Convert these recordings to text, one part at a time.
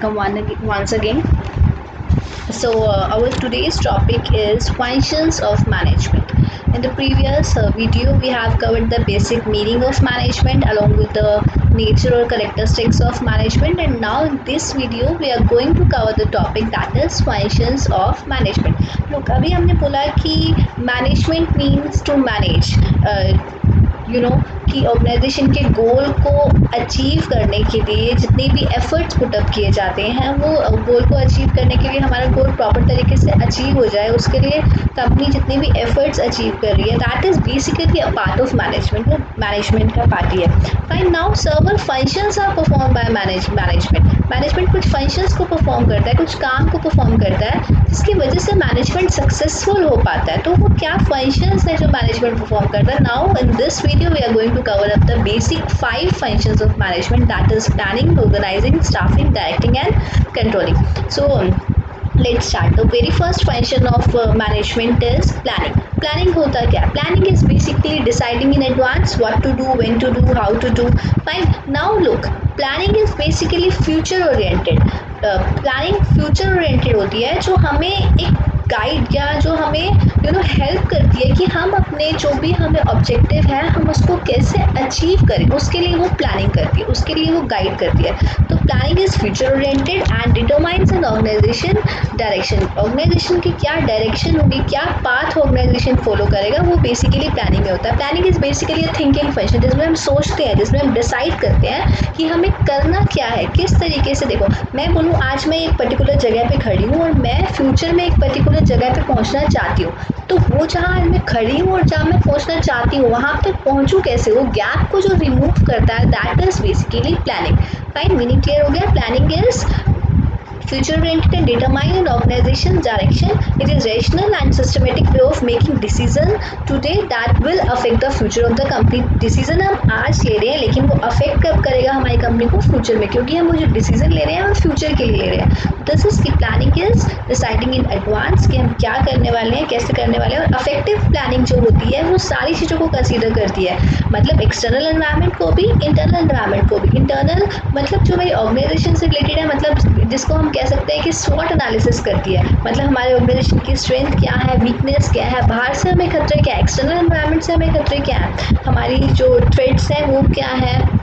welcome once again. Our today's topic is functions of management. In the previous video, we have covered the basic meaning of management along with the nature or characteristics of management, and now in this video we are going to cover the topic that is functions of management. Look, अभी हमने बोला कि management means to manage. कि organisation के गोल को achieve करने के लिए जितने भी एफर्ट्स पुटअप किए जाते हैं वो गोल को अचीव करने के लिए हमारा गोल प्रॉपर तरीके से अचीव हो जाए, उसके लिए कंपनी जितने भी एफर्ट्स अचीव कर रही है, that is basically a part of management. वो मैनेजमेंट का पार्ट ही है. Fine. Now several functions are perform by management कुछ फंक्शंस को परफॉर्म करता है, कुछ काम को परफॉर्म करता है जिसकी वजह से मैनेजमेंट सक्सेसफुल हो पाता है. तो वो क्या फंक्शंस है जो मैनेजमेंट परफॉर्म करता है? Now in this video we are going to cover up the basic 5 functions of management, that is planning, organizing, staffing, directing and controlling. So let's start. The very first function of management is planning. Planning होता क्या? Planning is basically deciding in advance what to do, when to do, how to do. Fine. Now look, planning is basically future oriented. Planning future oriented होती है जो हमें एक guide या जो हमें हेल्प करती है कि हम अपने जो भी हमें ऑब्जेक्टिव है हम उसको कैसे अचीव करें, उसके लिए वो प्लानिंग करती है, उसके लिए वो गाइड करती है. तो planning is future oriented and determines an organisation direction. Organisation की क्या डायरेक्शन होगी, क्या पाथ ऑर्गेनाइजेशन फॉलो करेगा, वो बेसिकली प्लानिंग में होता है. Planning is basically thinking function जिसमें हम सोचते हैं, जिसमें हम डिसाइड करते हैं कि हमें करना क्या है, किस तरीके से. देखो, मैं बोलूँ आज मैं एक पर्टिकुलर जगह पे खड़ी हूँ और मैं फ्यूचर में एक पर्टिकुलर जगह पे पहुँचना चाहती हूँ, तो वो जहाँ मैं खड़ी हूँ और जहाँ मैं पहुँचना चाहती हूँ वहाँ तक पहुँचूँ कैसे, वो गैप को जो रिमूव करता है that is basically planning. Fine. Meaning clear हो गया? Planning is future oriented and determine an organization's direction. It is rational and systematic way of making decision today that will affect the future of the company. Decision हम आज ले रहे हैं लेकिन वो affect कब करेगा हमारी कंपनी को? फ्यूचर में, क्योंकि हम वो जो डिसीजन ले रहे हैं वो फ्यूचर के लिए ले रहे हैं. दिस इज की planning is deciding in advance कि हम क्या करने वाले हैं, कैसे करने वाले हैं. और अफेक्टिव प्लानिंग जो होती है वो सारी चीज़ों को कंसीडर करती है, मतलब एक्सटर्नल एनवायरनमेंट को भी, इंटरनल एनवायरनमेंट को भी. इंटरनल मतलब जो मेरी ऑर्गेनाइजेशन से रिलेटेड है, मतलब जिसको हम कह सकते हैं कि स्वॉट एनालिसिस करती है, मतलब हमारे ऑर्गेनाइजेशन की स्ट्रेंथ क्या है, वीकनेस क्या है, बाहर से हमें खतरे क्या है, एक्सटर्नल एनवायरनमेंट से हमें खतरे क्या है, हमारी जो थ्रेट्स हैं वो क्या है,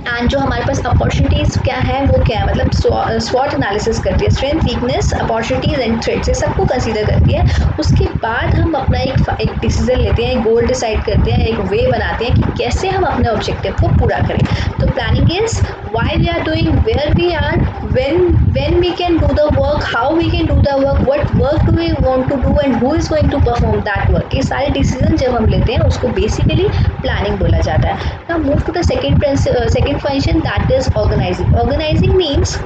एंड जो हमारे पास अपॉर्चुनिटीज़ क्या है वो क्या है. मतलब स्वॉट एनालिसिस करती है, strength, weakness, opportunities and threats, ये सबको कंसीडर करती है. उसके बाद हम अपना एक डिसीजन लेते हैं, एक गोल डिसाइड करते हैं, एक वे बनाते हैं कि कैसे हम अपने ऑब्जेक्टिव को पूरा करें. तो planning is why we are doing, where we are, when we can do the work, how we can do the work, what work do we want to do and who is going to perform that work. ये सारे decision जब हम लेते हैं उसको basically planning बोला जाता है. Now move to the second function, that is organizing. Organizing means,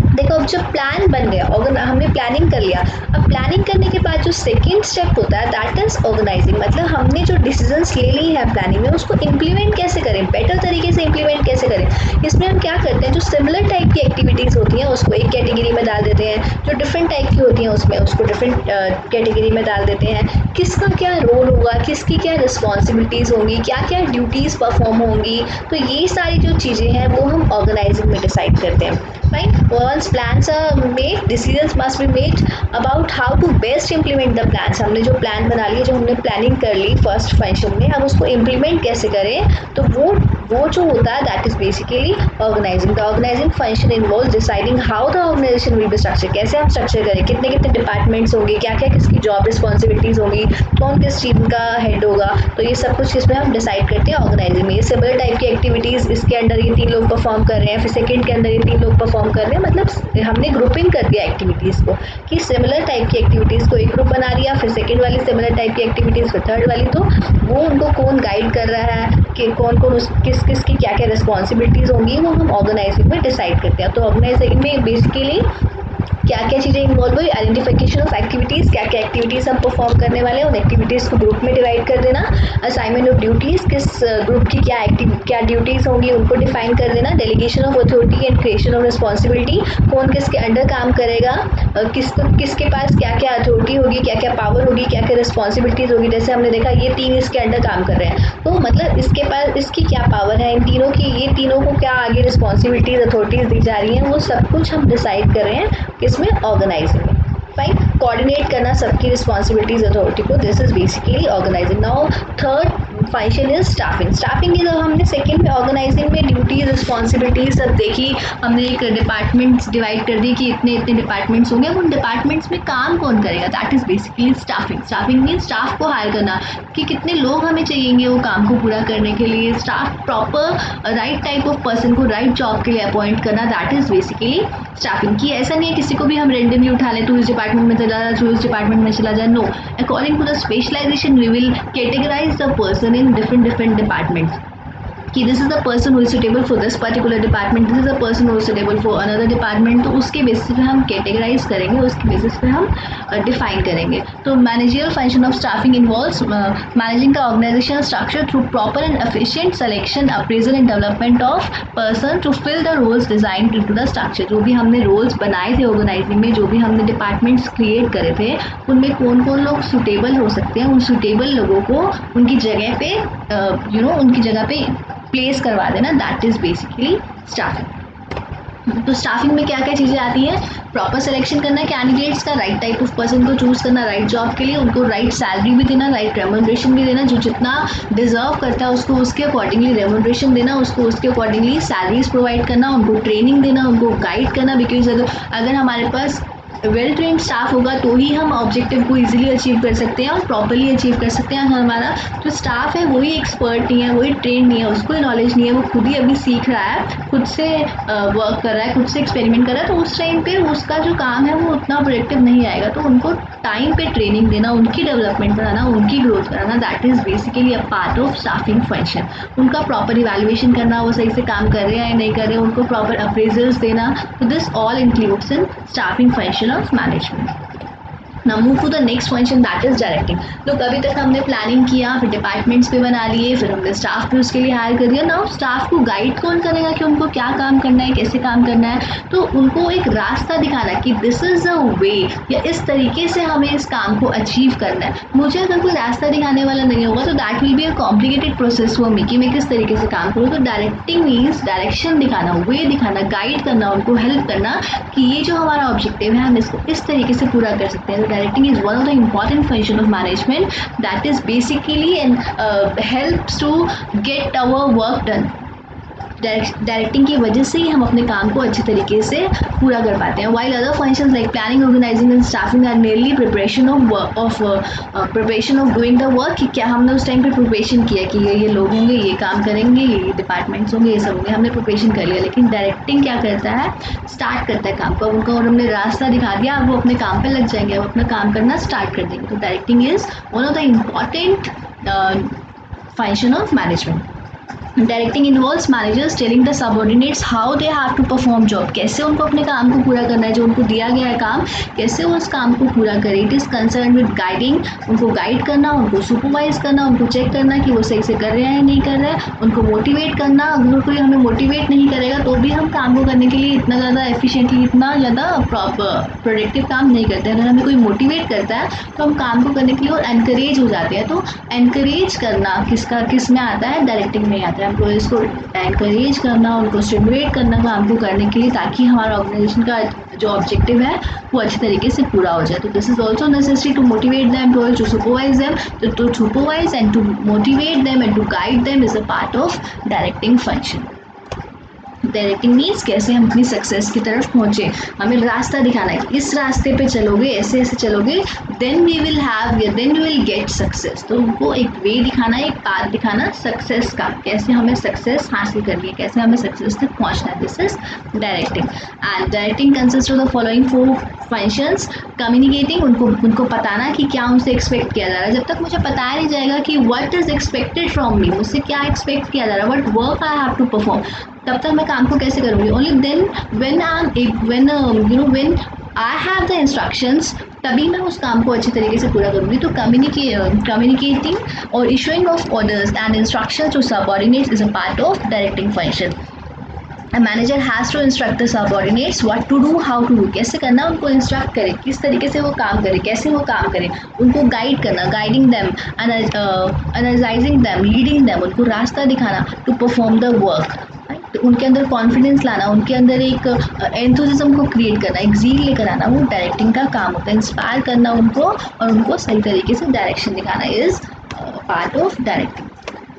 देखो अब जब प्लान बन गया, हमने प्लानिंग कर लिया, अब प्लानिंग करने के बाद जो सेकेंड स्टेप होता है दैट इज ऑर्गेनाइजिंग. मतलब हमने जो डिसीजंस ले ली है प्लानिंग में उसको इम्प्लीमेंट कैसे करें, बेटर तरीके से इम्प्लीमेंट कैसे करें. इसमें हम क्या करते हैं, जो सिमिलर टाइप की एक्टिविटीज़ होती हैं उसको एक कैटेगरी में डाल देते हैं, जो डिफरेंट टाइप की होती हैं उसमें उसको डिफरेंट कैटेगरी में डाल देते हैं. किसका क्या रोल होगा, किसकी क्या रिस्पॉन्सिबिलिटीज़ होंगी, क्या क्या ड्यूटीज़ परफॉर्म होंगी, तो ये सारी जो चीज़ें हैं वो हम ऑर्गेनाइजिंग में डिसाइड करते हैं. Fine. Once plans are made, decisions must be made about how to best implement the plans. हमने जो प्लान बना लिया, जो हमने प्लानिंग कर ली फर्स्ट फंक्शन में, अब उसको इम्प्लीमेंट कैसे करें, तो वो जो होता है that is basically organising. The organising function involve deciding how the organisation will be structure. कैसे हम स्ट्रक्चर करें, कितने कितने डिपार्टमेंट्स होंगे, क्या क्या किसकी जॉब रिस्पॉन्सिबिलिटीज़ होंगी, कौन किस टीम का हेड होगा, तो ये सब कुछ इसमें हम डिसाइड करते हैं ऑर्गेनाइजिंग में. ये सिमिलर टाइप की एक्टिविटीज़, इसके अंदर ये 3 लोग परफॉर्म कर रहे हैं, फिर सेकेंड के अंदर ये 3 लोग परफॉर्म कर रहे हैं, मतलब हमने ग्रुपिंग कर दिया एक्टिविटीज़ को कि सिमिलर टाइप की एक्टिविटीज़ को एक ग्रुप बना दिया, फिर सेकंड वाली सिमिलर टाइप की एक्टिविटीज़, फिर थर्ड वाली. तो वो उनको कौन गाइड कर रहा है कि कौन किस की क्या क्या रिस्पॉन्सिबिलिटीज़ होंगी, वो हम ऑर्गेनाइजिंग में डिसाइड करते हैं. तो ऑर्गेनाइजिंग में बेसिकली क्या क्या चीज़ें इन्वॉल्व हुई, आइडेंटिफिकेशन ऑफ एक्टिविटीज़, क्या क्या एक्टिविटीज़ हम परफॉर्म करने वाले हैं, उन एक्टिविटीज़ को ग्रुप में डिवाइड कर देना, असाइनमेंट ऑफ ड्यूटीज़, किस ग्रुप की क्या ड्यूटीज़ होंगी उनको डिफाइन कर देना, delegation of authority and creation of responsibility, कौन किसके अंडर काम करेगा, किसके पास क्या क्या अथॉरिटी होगी, क्या क्या पावर होगी, क्या क्या रिस्पॉन्सिबिलिटीज़ होगी। जैसे हमने देखा ये 3 इसके अंडर काम कर रहे हैं, तो मतलब इसके पास इसकी क्या पावर है, इन तीनों की, ये तीनों को क्या आगे रिस्पॉन्सिबिलिटीज़ अथॉरिटीज़ दी जा रही हैं, वो सब कुछ हम डिसाइड कर रहे हैं किसमें, ऑर्गेनाइजिंग में। फाइन, कोऑर्डिनेट करना सबकी रिस्पॉन्सिबिलिटीज अथॉरिटी को, this is basically organising. Now third function is staffing. Staffing की जब हमने सेकंड में ऑर्गेनाइजिंग में ड्यूटीज रिस्पॉन्सिबिलिटीज सब देखी, हमने एक डिपार्टमेंट्स डिवाइड कर दी कि इतने इतने डिपार्टमेंट्स होंगे, अब उन डिपार्टमेंट्स में काम कौन करेगा, that is basically staffing. Staffing mean staff को हायर करना कि कितने लोग हमें चाहिएंगे वो काम को पूरा करने के लिए, staff proper right type of person को राइट जॉब के लिए अपॉइंट करना, दैट इज बेसिकली स्टाफिंग। की ऐसा नहीं है किसी को भी हम रेंडमली उठा लें, तो इस डिपार्टमेंट में चला जाए, तो इस डिपार्टमेंट में चला जाए, no, according to the specialisation we will categorise the person in different departments कि this is a person who is suitable for this particular department, this is a person who is suitable for another department. तो उसके basis पे हम categorise करेंगे, उसके basis पे हम define करेंगे। तो managerial function of staffing involves managing the organisational structure through proper and efficient selection, appraisal and development of person to fill the roles design into the structure. जो भी हमने रोल्स बनाए थे ऑर्गेनाइजिंग में, जो भी हमने डिपार्टमेंट्स क्रिएट करे थे, उनमें कौन कौन लोग सुटेबल हो सकते हैं, उन सुटेबल लोगों को उनकी जगह पे उनकी जगह पे प्लेस करवा देना, दैट इज बेसिकली स्टाफिंग। तो स्टाफिंग में क्या क्या चीज़ें आती हैं, प्रॉपर सिलेक्शन करना कैंडिडेट्स का, राइट टाइप ऑफ पर्सन को चूज करना राइट जॉब के लिए, उनको राइट सैलरी भी देना, राइट रेम्यूनरेशन भी देना, जो जितना डिजर्व करता है उसको उसके अकॉर्डिंगली रेम्यूनरेशन देना, उसको उसके अकॉर्डिंगली सैलरीज प्रोवाइड करना, उनको ट्रेनिंग देना, उनको गाइड करना। बिकॉज अगर हमारे पास वेल ट्रेंड स्टाफ होगा तो ही हम ऑब्जेक्टिव को इजीली अचीव कर सकते हैं और प्रॉपरली अचीव कर सकते हैं। हमारा जो स्टाफ है वही एक्सपर्ट नहीं है, वही ट्रेंड नहीं है, उसको नॉलेज नहीं है, वो खुद ही अभी सीख रहा है, खुद से वर्क कर रहा है, खुद से एक्सपेरिमेंट कर रहा है, तो उस टाइम पे उसका जो काम है वो उतना प्रोडक्टिव नहीं आएगा। तो उनको टाइम पे ट्रेनिंग देना, उनकी डेवलपमेंट कराना, उनकी ग्रोथ कराना, that is basically a part of staffing function. उनका प्रॉपर इवैल्यूएशन करना, वो सही से काम कर रहे हैं या नहीं कर रहे हैं, उनको प्रॉपर अप्रेजल्स देना। तो this all includes in staffing function of management. Now move to the next function, that is directing. लोग अभी तक हमने प्लानिंग किया, फिर डिपार्टमेंट्स पे बना लिए, फिर हमने स्टाफ भी उसके लिए हायर कर दिया। नाउ स्टाफ को गाइड कौन करेगा कि उनको क्या काम करना है, कैसे काम करना है, तो उनको एक रास्ता दिखाना कि दिस इज अ वे, या इस तरीके से हमें इस काम को अचीव करना है। मुझे अगर कोई रास्ता दिखाने वाला नहीं होगा तो that will be a complicated process for me कि मैं किस तरीके से काम करूँ। तो डायरेक्टिंग मीन्स डायरेक्शन दिखाना, वे दिखाना, गाइड करना, उनको हेल्प करना कि ये जो हमारा ऑब्जेक्टिव है हम इसको इस तरीके से पूरा कर सकते हैं। तो directing is one of the important function of management that is basically and helps to get our work done. Directing की वजह से ही हम अपने काम को अच्छे तरीके से पूरा कर पाते हैं। While other functions like planning, organising and staffing are mainly preparation of doing the work, कि क्या हमने उस टाइम पे प्रिपरेशन किया कि ये लोग होंगे, ये काम करेंगे, ये डिपार्टमेंट्स होंगे, ये सब होंगे, हमने प्रिपरेशन कर लिया। लेकिन डायरेक्टिंग क्या करता है, स्टार्ट करता है काम को। अब उनको और हमने रास्ता दिखा दिया, अब वो अपने काम पे लग जाएंगे, अब अपना काम करना स्टार्ट कर देंगे। तो directing is one of the important function of management. Directing involves managers telling the subordinates how they have to perform job, कैसे उनको अपने काम को पूरा करना है, जो उनको दिया गया है काम कैसे वो उस काम को पूरा करें। It is concern with guiding, उनको गाइड करना, उनको सुपरवाइज करना, उनको चेक करना कि वो सही से कर रहे हैं या नहीं कर रहे हैं, उनको मोटिवेट करना। अगर कोई हमें मोटिवेट नहीं करेगा तो भी हम काम को करने के लिए इतना ज़्यादा एफिशिएंटली, इतना ज़्यादा प्रोडक्टिव काम नहीं करते हैं। अगर हमें कोई मोटिवेट करता है तो हम काम को करने के लिए और एनकरेज हो जाते हैं। तो एनकरेज करना किस में आता है, डायरेक्टिंग में आता है। एम्प्लॉयज़ को एनकरेज करना, उनको स्टिमुलेट करना काम को करने के लिए, ताकि हमारा ऑर्गेनाइजेशन का जो ऑब्जेक्टिव है वो अच्छे तरीके से पूरा हो जाए। तो this is also necessary to motivate the employees, to supervise them, to supervise and to motivate them and to guide them is a part of directing function. Directing means कैसे हम अपनी सक्सेस की तरफ पहुँचे, हमें रास्ता दिखाना है, इस रास्ते पे चलोगे, ऐसे ऐसे चलोगे, then we will get success. तो उनको एक वे दिखाना है, एक पाथ दिखाना सक्सेस का, कैसे हमें सक्सेस हासिल करनी है, कैसे हमें सक्सेस तक पहुँचना है। This is directing. And directing consist of the following 4 functions. Communicating, उनको बताना कि क्या उनसे एक्सपेक्ट किया जा रहा है। जब तक मुझे बताया नहीं जाएगा कि what is expected from me, मुझसे क्या एक्सपेक्ट किया जा रहा है, what work I have to perform, तब तक मैं काम को कैसे करूँगी। Only then when I have the instructions, तभी मैं उस काम को अच्छी तरीके से पूरा करूँगी। तो कम्युनिकेटिंग और issuing of orders and instructions to subordinates is a part of directing function. A manager has to instruct the subordinates what to do, how to do, कैसे करना, उनको इंस्ट्रक्ट करे, किस तरीके से वो काम करे, कैसे वो काम करे, उनको गाइड करना, guiding them, energising them, leading them, उनको रास्ता दिखाना, टू परफॉर्म द वर्क। तो उनके अंदर कॉन्फिडेंस लाना, उनके अंदर एक एंथुसिज्म को क्रिएट करना, एक ज़ील लेकर आना, वो डायरेक्टिंग का काम होता है। इंस्पायर करना उनको और उनको सही तरीके से डायरेक्शन दिखाना is part of directing.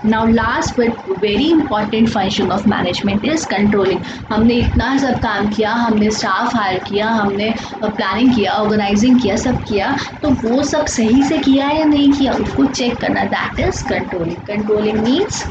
Now last but very important function of management is controlling. हमने इतना सब काम किया, हमने स्टाफ हायर किया, हमने प्लानिंग किया, ऑर्गेनाइजिंग किया, सब किया, तो वो सब सही से किया या नहीं किया उसको चेक करना, that is controlling. Controlling means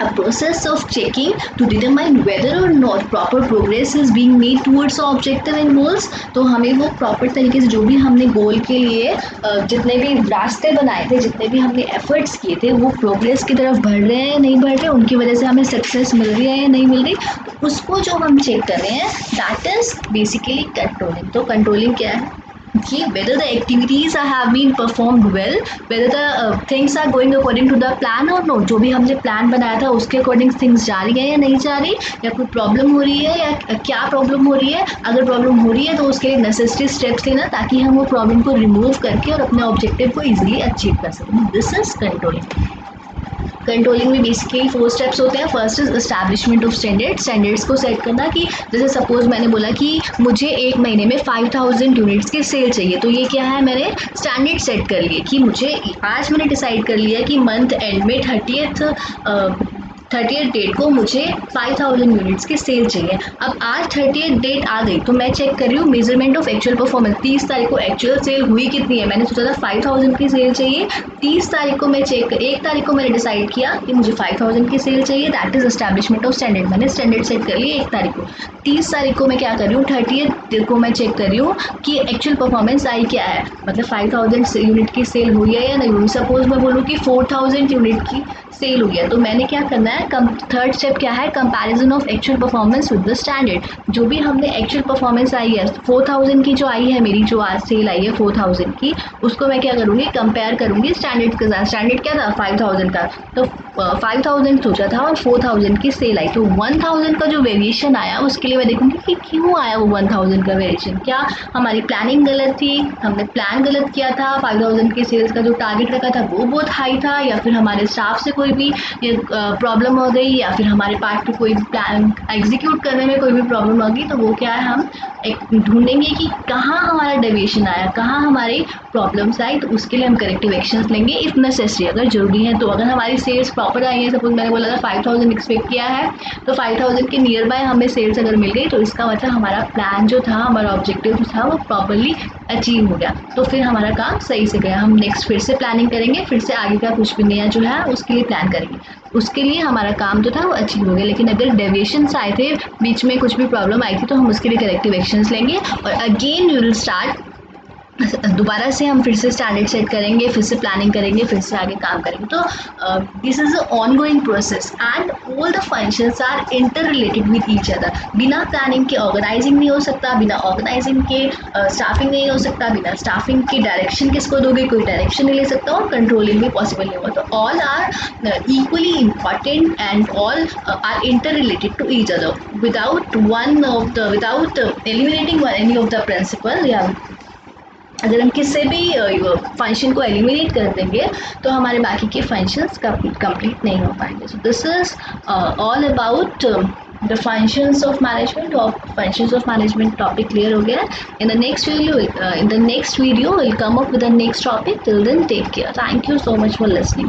a process of checking to determine whether or not proper progress is being made towards the objective and goals। तो हमें वो प्रॉपर तरीके से जो भी हमने गोल के लिए जितने भी रास्ते बनाए थे, जितने भी हमने एफर्ट्स किए थे, वो प्रोग्रेस की तरफ बढ़ रहे हैं या नहीं बढ़ रहे, उनकी वजह से हमें सक्सेस मिल रही है या नहीं मिल रही, तो उसको जो हम चेक कर रहे हैं दैट इज़ बेसिकली कंट्रोलिंग। तो कंट्रोलिंग क्या है कि whether the activities have been performed well, whether the things are going according to the plan or not, जो भी हमने प्लान बनाया था उसके अकॉर्डिंग थिंग्स जा रही है या नहीं जा रही, या कोई प्रॉब्लम हो रही है या क्या प्रॉब्लम हो रही है। अगर प्रॉब्लम हो रही है तो उसके लिए नेसेसरी स्टेप्स लेना ताकि हम वो प्रॉब्लम को रिमूव करके और अपने ऑब्जेक्टिव को ईजिली अचीव कर सकें। This is controlling. कंट्रोलिंग में बेसिकली 4 स्टेप्स होते हैं। First is establishment of standards को सेट करना, कि जैसे सपोज मैंने बोला कि मुझे एक महीने में 5000 यूनिट्स की सेल चाहिए, तो ये क्या है, मैंने स्टैंडर्ड सेट कर लिए कि मुझे आज मैंने डिसाइड कर लिया कि मंथ एंड में 30th डेट को मुझे 5000 यूनिट्स की सेल चाहिए। अब आज 30th डेट आ गई तो मैं चेक कर रही हूँ मेजरमेंट ऑफ एक्चुअल परफॉर्मेंस। 30 तारीख को एक्चुअल सेल हुई कितनी है, मैंने सोचा था 5000 की सेल चाहिए, 30 तारीख को मैं चेक, 1 तारीख को मैंने डिसाइड किया कि मुझे 5000 की सेल चाहिए, that is establishment of standard. मैंने स्टैंडर्ड सेट कर लिए 1 तारीख को। 30 तारीख को मैं क्या कर रही हूँ, 30th को मैं चेक कर रही हूँ कि एक्चुअल परफॉर्मेंस आई क्या है, मतलब 5000 यूनिट की सेल हुई है या नहीं हुई। सपोज मैं बोलूँ कि 4000 यूनिट की सेल हुई है, तो मैंने क्या करना है, थर्ड स्टेप क्या है, comparison of actual performance with the standard. जो भी हमने एक्चुअल परफॉर्मेंस आई है 4000 की जो आई है, मेरी जो आज सेल आई है 4000 की, उसको मैं क्या करूँगी, कंपेयर करूँगी स्टैंडर्ड के साथ। स्टैंडर्ड क्या था 5000 का, तो 5000 सोचा था और 4000 की सेल आई, तो 1000 का जो वेरिएशन आया उसके लिए मैं देखूँगी कि क्यों आया वो 1000 का वेरिएशन। क्या हमारी प्लानिंग गलत थी, हमने प्लान गलत किया था, 5000 की सेल्स का जो टारगेट रखा था वो बहुत हाई था, या फिर हमारे स्टाफ से कोई भी प्रॉब्लम हो गई, या फिर हमारे पार्ट पे कोई प्लान एग्जीक्यूट करने में कोई भी प्रॉब्लम होगी, तो वो क्या है, हम एक ढूंढेंगे कि कहाँ हमारा डेविएशन आया, कहाँ हमारी प्रॉब्लम्स आई, तो उसके लिए हम करेक्टिव एक्शंस लेंगे इफ नेसेसरी, अगर जरूरी है। तो अगर हमारी सेल्स प्रॉपर आई है, सपोज मैंने बोला था 5000 एक्सपेक्ट किया है, तो 5000 के नियर बाय हमें सेल्स अगर मिल गई, तो इसका मतलब हमारा प्लान जो था, हमारा ऑब्जेक्टिव जो था वो प्रॉपरली अचीव हो गया, तो फिर हमारा काम सही से गया। हम नेक्स्ट फिर से प्लानिंग करेंगे, फिर से आगे का कुछ भी नया जो है उसके लिए प्लान करेंगे, उसके लिए हमारा काम जो था वो अचीव हो गया। लेकिन अगर डेविएशंस आए थे, बीच में कुछ भी प्रॉब्लम आई थी, तो हम उसके लिए करेक्टिव एक्शंस लेंगे और अगेन वी विल स्टार्ट, दोबारा से हम फिर से स्टैंडर्ड सेट करेंगे, फिर से प्लानिंग करेंगे, फिर से आगे काम करेंगे। तो this is a ongoing process and all the functions are inter related with each other. बिना प्लानिंग के ऑर्गेनाइजिंग नहीं हो सकता, बिना ऑर्गेनाइजिंग के स्टाफिंग नहीं हो सकता, बिना स्टाफिंग के डायरेक्शन किसको दोगे, कोई डायरेक्शन नहीं ले सकता, और कंट्रोलिंग भी पॉसिबल नहीं होगा। तो all are equally important and all are inter related to each other. Without eliminating any of the principle, या अगर हम किसी भी फंक्शन को एलिमिनेट कर देंगे तो हमारे बाकी के फंक्शंस कंप्लीट नहीं हो पाएंगे। So this is all about the functions of management. और functions of management topic clear हो गया। In the next video will come up with the next topic. Till then take care. Thank you so much for listening.